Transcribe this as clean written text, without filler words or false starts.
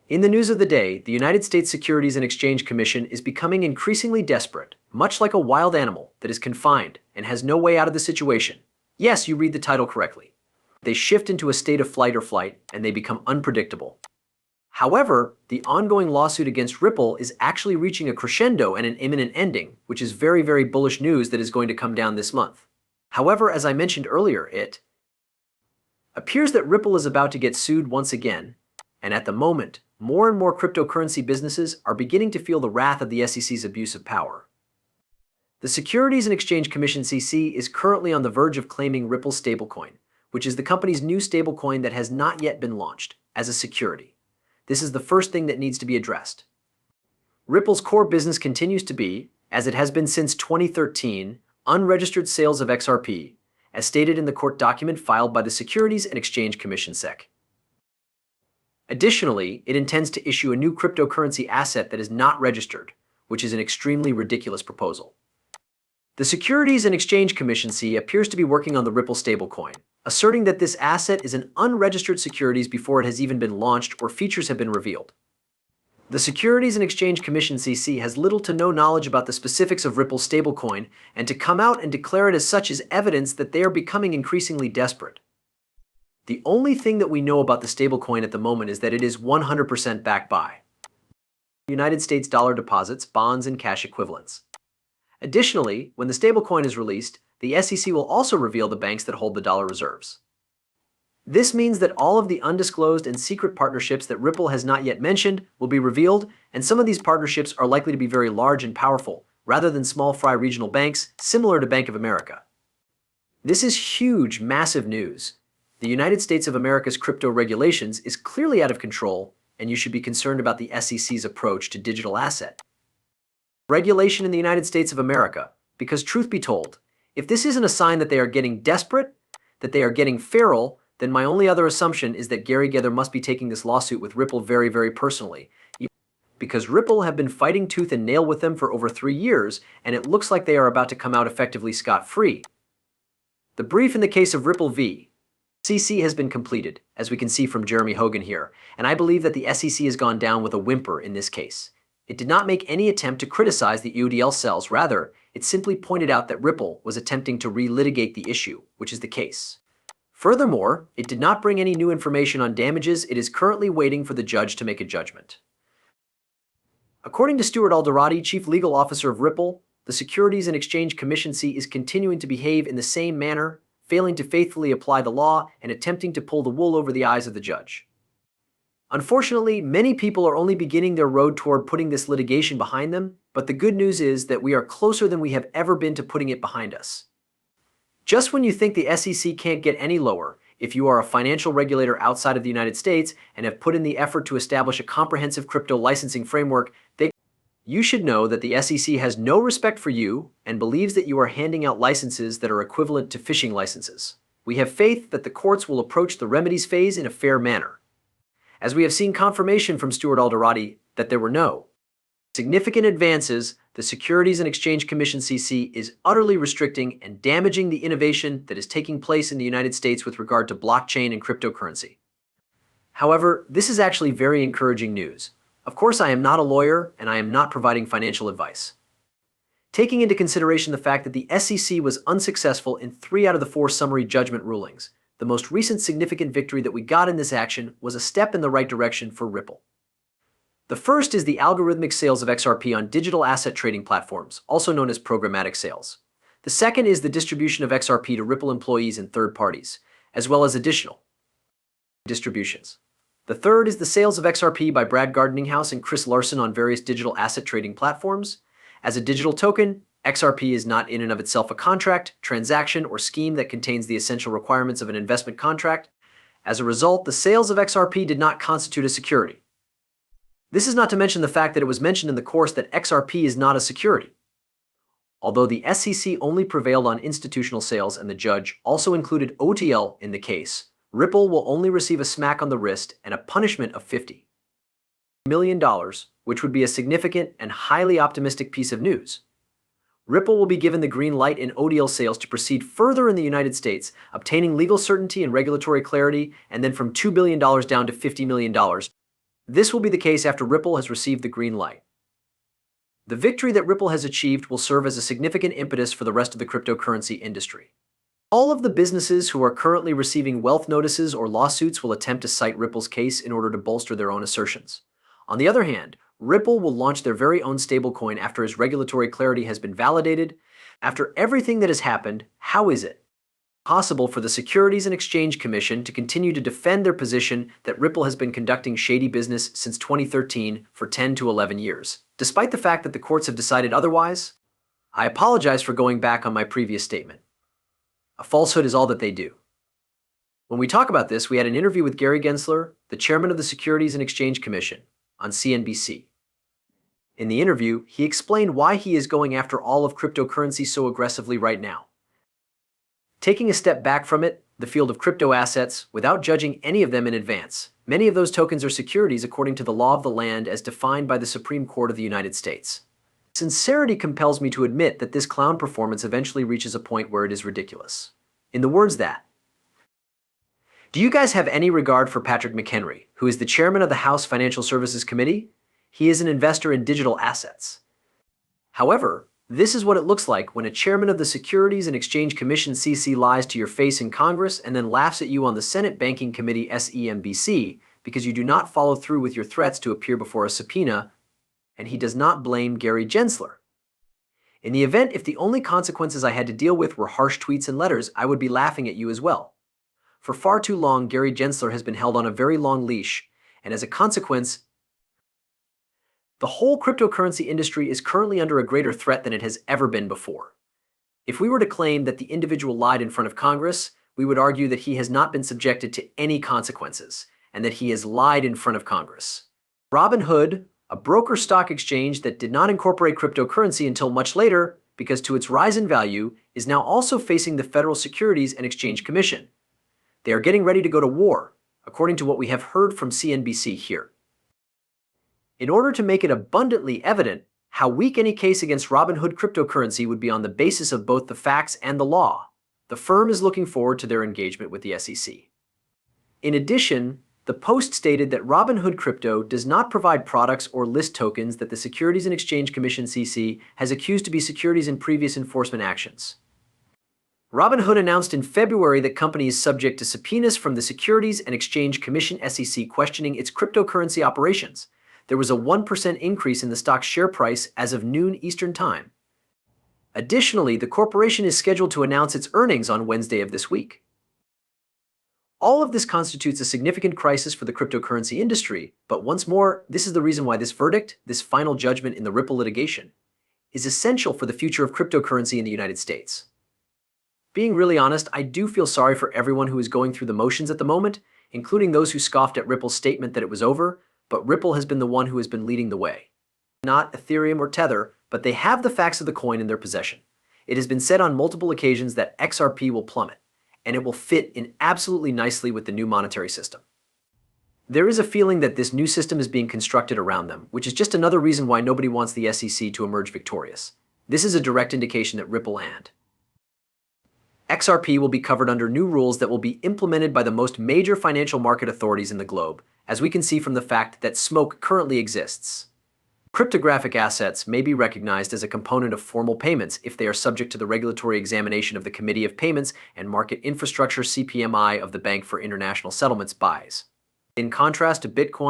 In the news of the day, the United States Securities and Exchange Commission is becoming increasingly desperate, much like a wild animal that is confined and has no way out of the situation. Yes, you read the title correctly. They shift into a state of flight or flight, and they become unpredictable. However, the ongoing lawsuit against Ripple is actually reaching a crescendo and an imminent ending, which is very, very bullish news that is going to come down this month. However, as I mentioned earlier, it appears that Ripple is about to get sued once again, and at the moment, more and more cryptocurrency businesses are beginning to feel the wrath of the SEC's abuse of power. The Securities and Exchange Commission (SEC) is currently on the verge of claiming Ripple stablecoin, which is the company's new stablecoin that has not yet been launched, as a security. This is the first thing that needs to be addressed. Ripple's core business continues to be, as it has been since 2013, unregistered sales of XRP, as stated in the court document filed by the Securities and Exchange Commission (SEC). Additionally, it intends to issue a new cryptocurrency asset that is not registered, which is an extremely ridiculous proposal. The Securities and Exchange Commission (SEC) appears to be working on the Ripple stablecoin, asserting that this asset is an unregistered securities before it has even been launched or features have been revealed. The Securities and Exchange Commission (SEC) has little to no knowledge about the specifics of Ripple's stablecoin, and to come out and declare it as such is evidence that they are becoming increasingly desperate. The only thing that we know about the stablecoin at the moment is that it is 100% backed by United States dollar deposits, bonds, and cash equivalents. Additionally, when the stablecoin is released, the SEC will also reveal the banks that hold the dollar reserves. This means that all of the undisclosed and secret partnerships that Ripple has not yet mentioned will be revealed, and some of these partnerships are likely to be very large and powerful, rather than small fry regional banks similar to Bank of America. This is huge, massive news. The United States of America's crypto regulations is clearly out of control, and you should be concerned about the SEC's approach to digital asset regulation in the United States of America, because truth be told, if this isn't a sign that they are getting desperate, that they are getting feral, then my only other assumption is that Gary Gether must be taking this lawsuit with Ripple very, very personally, because Ripple have been fighting tooth and nail with them for over 3 years, and it looks like they are about to come out effectively scot-free. The brief in the case of Ripple v. SEC has been completed, as we can see from Jeremy Hogan here, and I believe that the SEC has gone down with a whimper in this case. It did not make any attempt to criticize the UDL cells, rather, it simply pointed out that Ripple was attempting to relitigate the issue, which is the case. Furthermore, it did not bring any new information on damages. It is currently waiting for the judge to make a judgment. According to Stuart Alderati, Chief Legal Officer of Ripple, the Securities and Exchange Commission (SEC) is continuing to behave in the same manner, failing to faithfully apply the law and attempting to pull the wool over the eyes of the judge. Unfortunately, many people are only beginning their road toward putting this litigation behind them, but the good news is that we are closer than we have ever been to putting it behind us. Just when you think the SEC can't get any lower, if you are a financial regulator outside of the United States and have put in the effort to establish a comprehensive crypto licensing framework, you should know that the SEC has no respect for you and believes that you are handing out licenses that are equivalent to phishing licenses. We have faith that the courts will approach the remedies phase in a fair manner, as we have seen confirmation from Stuart Alderati that there were no significant advances. The Securities and Exchange Commission (SEC) is utterly restricting and damaging the innovation that is taking place in the United States with regard to blockchain and cryptocurrency. However, this is actually very encouraging news. Of course, I am not a lawyer, and I am not providing financial advice. Taking into consideration the fact that the SEC was unsuccessful in 3 out of the 4 summary judgment rulings, the most recent significant victory that we got in this action was a step in the right direction for Ripple. The first is the algorithmic sales of XRP on digital asset trading platforms, also known as programmatic sales. The second is the distribution of XRP to Ripple employees and third parties, as well as additional distributions. The third is the sales of XRP by garlinghouse and Chris Larson on various digital asset trading platforms. As a digital token, XRP is not in and of itself a contract, transaction, or scheme that contains the essential requirements of an investment contract. As a result, the sales of XRP did not constitute a security. This is not to mention the fact that it was mentioned in the course that XRP is not a security. Although the SEC only prevailed on institutional sales and the judge also included OTL in the case, Ripple will only receive a smack on the wrist and a punishment of $50 million, which would be a significant and highly optimistic piece of news. Ripple will be given the green light in ODL sales to proceed further in the United States, obtaining legal certainty and regulatory clarity, and then from $2 billion down to $50 million. This will be the case after Ripple has received the green light. The victory that Ripple has achieved will serve as a significant impetus for the rest of the cryptocurrency industry. All of the businesses who are currently receiving wealth notices or lawsuits will attempt to cite Ripple's case in order to bolster their own assertions. On the other hand, Ripple will launch their very own stablecoin after its regulatory clarity has been validated. After everything that has happened, how is it possible for the Securities and Exchange Commission to continue to defend their position that Ripple has been conducting shady business since 2013 for 10 to 11 years, despite the fact that the courts have decided otherwise? I apologize for going back on my previous statement. A falsehood is all that they do. When we talk about this, we had an interview with Gary Gensler, the chairman of the Securities and Exchange Commission, on CNBC. In the interview, he explained why he is going after all of cryptocurrency so aggressively right now. Taking a step back from it, the field of crypto assets, without judging any of them in advance, many of those tokens are securities according to the law of the land as defined by the Supreme Court of the United States. Sincerity compels me to admit that this clown performance eventually reaches a point where it is ridiculous. In the words that, do you guys have any regard for Patrick McHenry, who is the chairman of the House Financial Services Committee? He is an investor in digital assets. However, this is what it looks like when a chairman of the Securities and Exchange Commission (SEC) lies to your face in Congress and then laughs at you on the Senate Banking Committee (SEMBC) because you do not follow through with your threats to appear before a subpoena, and he does not blame Gary Gensler. In the event if the only consequences I had to deal with were harsh tweets and letters, I would be laughing at you as well. For far too long, Gary Gensler has been held on a very long leash, and as a consequence, the whole cryptocurrency industry is currently under a greater threat than it has ever been before. If we were to claim that the individual lied in front of Congress, we would argue that he has not been subjected to any consequences, and that he has lied in front of Congress. Robinhood, a broker stock exchange that did not incorporate cryptocurrency until much later, because to its rise in value, is now also facing the Federal Securities and Exchange Commission. They are getting ready to go to war, according to what we have heard from CNBC here. In order to make it abundantly evident how weak any case against Robinhood cryptocurrency would be on the basis of both the facts and the law, the firm is looking forward to their engagement with the SEC. In addition, the Post stated that Robinhood Crypto does not provide products or list tokens that the Securities and Exchange Commission (SEC) has accused to be securities in previous enforcement actions. Robinhood announced in February that company is subject to subpoenas from the Securities and Exchange Commission (SEC) questioning its cryptocurrency operations. There was a 1% increase in the stock's share price as of noon Eastern Time. Additionally, the corporation is scheduled to announce its earnings on Wednesday of this week. All of this constitutes a significant crisis for the cryptocurrency industry, but once more, this is the reason why this verdict, this final judgment in the Ripple litigation, is essential for the future of cryptocurrency in the United States. Being really honest, I do feel sorry for everyone who is going through the motions at the moment, including those who scoffed at Ripple's statement that it was over, but Ripple has been the one who has been leading the way. Not Ethereum or Tether, but they have the facts of the coin in their possession. It has been said on multiple occasions that XRP will plummet, and it will fit in absolutely nicely with the new monetary system. There is a feeling that this new system is being constructed around them, which is just another reason why nobody wants the SEC to emerge victorious. This is a direct indication that Ripple and XRP will be covered under new rules that will be implemented by the most major financial market authorities in the globe, as we can see from the fact that smoke currently exists. Cryptographic assets may be recognized as a component of formal payments if they are subject to the regulatory examination of the Committee of Payments and Market Infrastructure (CPMI) of the Bank for International Settlements (BIS). In contrast to Bitcoin,